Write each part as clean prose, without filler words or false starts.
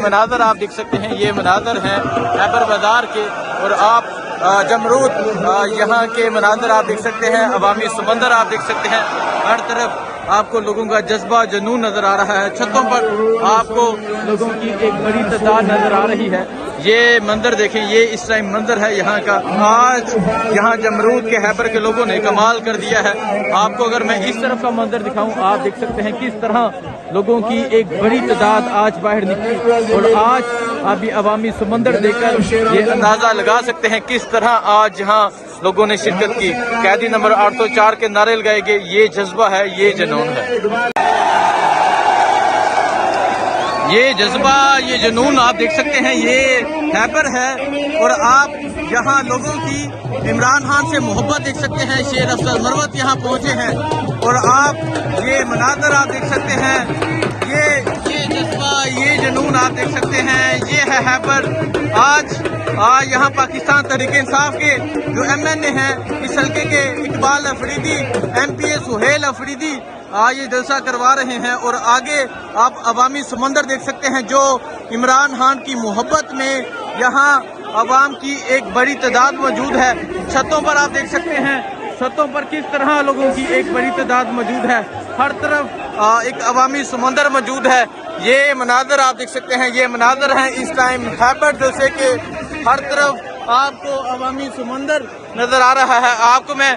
مناظر آپ دیکھ سکتے ہیں، یہ مناظر ہیں خیبر بازار کے، اور آپ جمرود یہاں کے مناظر آپ دیکھ سکتے ہیں، عوامی سمندر آپ دیکھ سکتے ہیں، ہر طرف آپ کو لوگوں کا جذبہ جنون نظر آ رہا ہے، چھتوں پر آپ کو لوگوں کی ایک بڑی تعداد نظر آ رہی ہے۔ یہ منظر دیکھیں، یہ اس ٹائم منظر ہے یہاں کا۔ آج یہاں جمرود کے خیبر کے لوگوں نے کمال کر دیا ہے۔ آپ کو اگر میں اس طرف کا منظر دکھاؤں، آپ دیکھ سکتے ہیں کس طرح لوگوں کی ایک بڑی تعداد آج باہر نکلی، اور آج ابھی عوامی سمندر دیکھ کر یہ اندازہ لگا سکتے ہیں کس طرح آج یہاں لوگوں نے شرکت کی۔ قیدی نمبر 804 کے نعرے لگائے گئے، یہ جذبہ ہے، یہ جنون ہے، یہ جذبہ، یہ جنون آپ دیکھ سکتے ہیں، یہ خیبر ہے۔ اور آپ یہاں لوگوں کی عمران خان سے محبت دیکھ سکتے ہیں، شیر افضل مروت یہاں پہنچے ہیں، اور آپ یہ مناظر آپ دیکھ سکتے ہیں، یہ جذبہ، یہ جنون آپ دیکھ سکتے ہیں، یہ ہے خیبر۔ آج یہاں پاکستان تحریک انصاف کے جو MNA ہیں اس حلقے کے، اقبال افریدی، MPA سہیل افریدی، یہ جلسہ کروا رہے ہیں، اور آگے آپ عوامی سمندر دیکھ سکتے ہیں جو عمران خان کی محبت میں یہاں عوام کی ایک بڑی تعداد موجود ہے۔ چھتوں پر آپ دیکھ سکتے ہیں، چھتوں پر کس طرح لوگوں کی ایک بڑی تعداد موجود ہے، ہر طرف ایک عوامی سمندر موجود ہے۔ یہ مناظر آپ دیکھ سکتے ہیں، یہ مناظر ہیں اس ٹائم خیبر جیسے کہ ہر طرف آپ کو عوامی سمندر نظر آ رہا ہے۔ آپ کو میں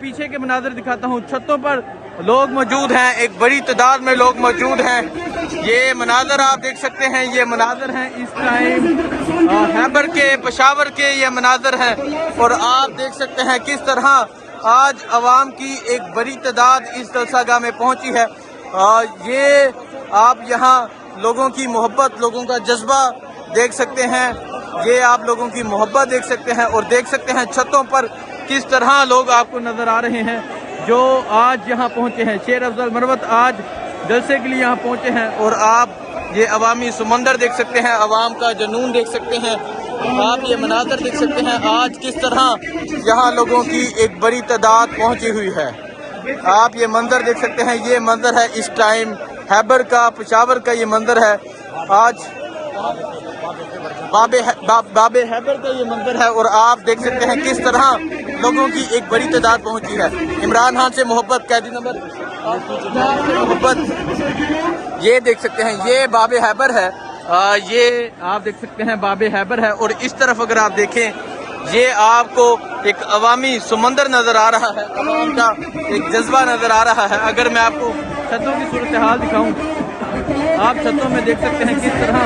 پیچھے کے مناظر دکھاتا ہوں، چھتوں پر لوگ موجود ہیں، ایک بڑی تعداد میں لوگ موجود ہیں۔ یہ مناظر آپ دیکھ سکتے ہیں، یہ مناظر ہیں اس ٹائم خیبر کے، پشاور کے یہ مناظر ہیں، اور آپ دیکھ سکتے ہیں کس طرح آج عوام کی ایک بڑی تعداد اس جلسہ گاہ میں پہنچی ہے۔ یہ آپ یہاں لوگوں کی محبت، لوگوں کا جذبہ دیکھ سکتے ہیں، یہ آپ لوگوں کی محبت دیکھ سکتے ہیں، اور دیکھ سکتے ہیں چھتوں پر کس طرح لوگ آپ کو نظر آ رہے ہیں جو آج یہاں پہنچے ہیں۔ شیر افضل مروت آج جلسے کے لیے یہاں پہنچے ہیں، اور آپ یہ عوامی سمندر دیکھ سکتے ہیں، عوام کا جنون دیکھ سکتے ہیں، آپ یہ مناظر دیکھ سکتے ہیں آج کس طرح یہاں لوگوں کی ایک بڑی تعداد پہنچی ہوئی ہے۔ آپ یہ منظر دیکھ سکتے ہیں، یہ منظر ہے اس ٹائم خیبر کا، پشاور کا یہ منظر ہے، آج باب خیبر کا یہ منظر ہے، اور آپ دیکھ سکتے ہیں کس طرح لوگوں کی ایک بڑی تعداد پہنچی ہے۔ عمران خان سے محبت، قیدی نمبر محبت، یہ دیکھ سکتے ہیں، یہ باب خیبر ہے، یہ آپ دیکھ سکتے ہیں باب خیبر ہے، اور اس طرف اگر آپ دیکھیں یہ آپ کو ایک عوامی سمندر نظر آ رہا ہے، عوام کا ایک جذبہ نظر آ رہا ہے۔ اگر میں آپ کو چھتوں کی صورتحال دکھاؤں، آپ چھتوں میں دیکھ سکتے ہیں کس طرح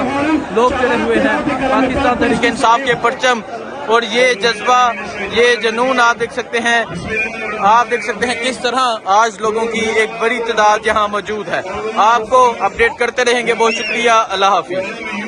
لوگ چڑھے ہوئے ہیں، پاکستان تحریک انصاف کے پرچم، اور یہ جذبہ، یہ جنون آپ دیکھ سکتے ہیں، آپ دیکھ سکتے ہیں کس طرح آج لوگوں کی ایک بڑی تعداد یہاں موجود ہے۔ آپ کو اپڈیٹ کرتے رہیں گے، بہت شکریہ، اللہ حافظ۔